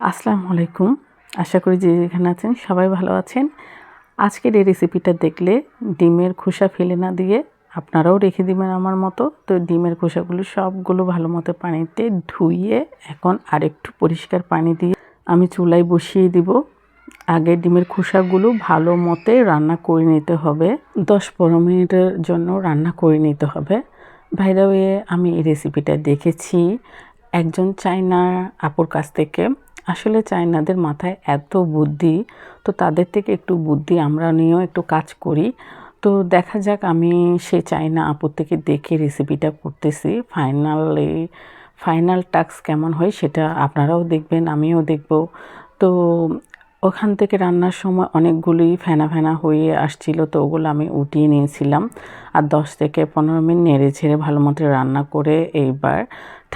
আসসালামু আলাইকুম। আশা করি যে যেখানে আছেন সবাই ভালো আছেন। আজকের এই রেসিপিটা দেখলে ডিমের খোসা ফেলে না দিয়ে আপনারাও রেখে দিবেন আমার মতো। তো ডিমের খোসাগুলো সবগুলো ভালো মতো পানিতে ধুইয়ে এখন আরেকটু পরিষ্কার পানি দিয়ে আমি চুলায় বসিয়ে দিব। আগে ডিমের খোসাগুলো ভালো মতে রান্না করে নিতে হবে। 10-15 মিনিটের জন্য রান্না করে নিতে হবে। বাই দ্য ওয়ে আমি এই রেসিপিটা দেখেছি একজন চায়না আপুর কাছ থেকে। আসলে চায়নাদের মাথায় এত বুদ্ধি, তো তাদের থেকে একটু বুদ্ধি আমরা নিয়েও একটু কাজ করি। তো দেখা যাক আমি সেই চায়না আপুর থেকে দেখে রেসিপিটা করতেছি। ফাইনাল টাস্ক কেমন হয় সেটা আপনারাও দেখবেন, আমিও দেখব। তো ওখান থেকে রান্নার সময় অনেকগুলোই ফেনা ফেনা হয়ে আসছিল, তো ওগুলো আমি উঠিয়ে নিয়েছিলাম। আর 10 থেকে 15 মিনিট নেড়ে ছেড়ে ভালো মতো রান্না করে এইবার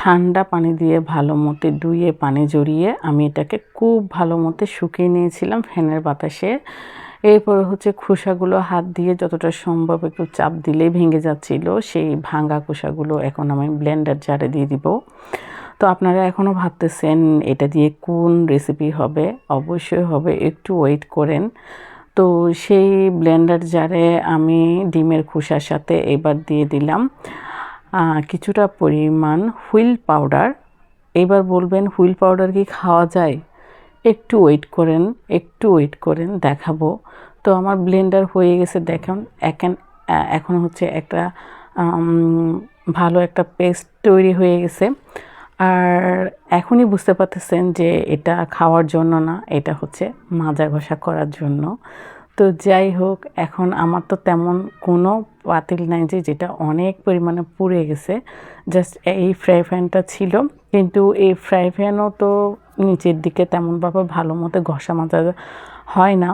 ঠান্ডা পানি দিয়ে ভালো মতো ধুয়ে পানি ঝরিয়ে আমি এটাকে খুব ভালো মতো শুকিয়ে নিয়েছিলাম ফ্যানের বাতাসে। এরপর খোসাগুলো হাত দিয়ে যতটা সম্ভব একটু চাপ দিলেই ভেঙে যাচ্ছিল। সেই ভাঙা খোসাগুলো এখন আমি ব্লেন্ডার জারে দিয়ে দিব। তো আপনারা এখনও ভাবতেছেন এটা দিয়ে কোন রেসিপি হবে? অবশ্যই হবে, একটু ওয়েট করেন। তো সেই ব্লেন্ডার জারে আমি ডিমের খোসার সাথে এবার দিয়ে দিলাম কিছুটা পরিমাণ হুইল পাউডার। এবার বলবেন হুইল পাউডার কি খাওয়া যায়? একটু ওয়েট করেন দেখাবো। তো আমার ব্লেন্ডার হয়ে গেছে দেখুন। এখন একটা ভালো একটা পেস্ট তৈরি হয়ে গেছে। আর এখনই বুঝতে পারতেছেন যে এটা খাওয়ার জন্য না, এটা মাজা ঘষা করার জন্য। তো যাই হোক, এখন আমার তো তেমন কোনো পাতিল নাই যেটা অনেক পরিমাণে পুড়ে গেছে। জাস্ট এই ফ্রাই প্যানটা ছিল, কিন্তু এই ফ্রাই প্যানও তো নিচের দিকে তেমনভাবে ভালো মতো ঘষা মাজা হয় না।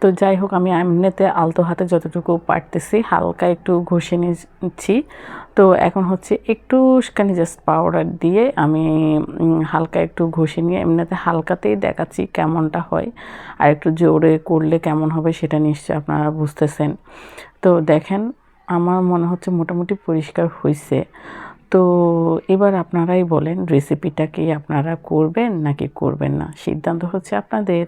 তো যাই হোক, আমি এমনিতে আলতো হাতে যতটুকু পারতেছি হালকা একটু ঘষে নিচ্ছি। তো এখন একটুখানি জাস্ট পাউডার দিয়ে আমি হালকা একটু ঘষে নিয়ে এমনিতে হালকাতেই দেখাচ্ছি কেমনটা হয়। আর একটু জোরে করলে কেমন হবে সেটা নিশ্চয়ই আপনারা বুঝতেছেন। তো দেখেন, আমার মনে হচ্ছে মোটামুটি পরিষ্কার হয়েছে। তো এবার আপনারাই বলেন রেসিপিটা কি আপনারা করবেন নাকি করবেন না, সিদ্ধান্ত হচ্ছে আপনাদের।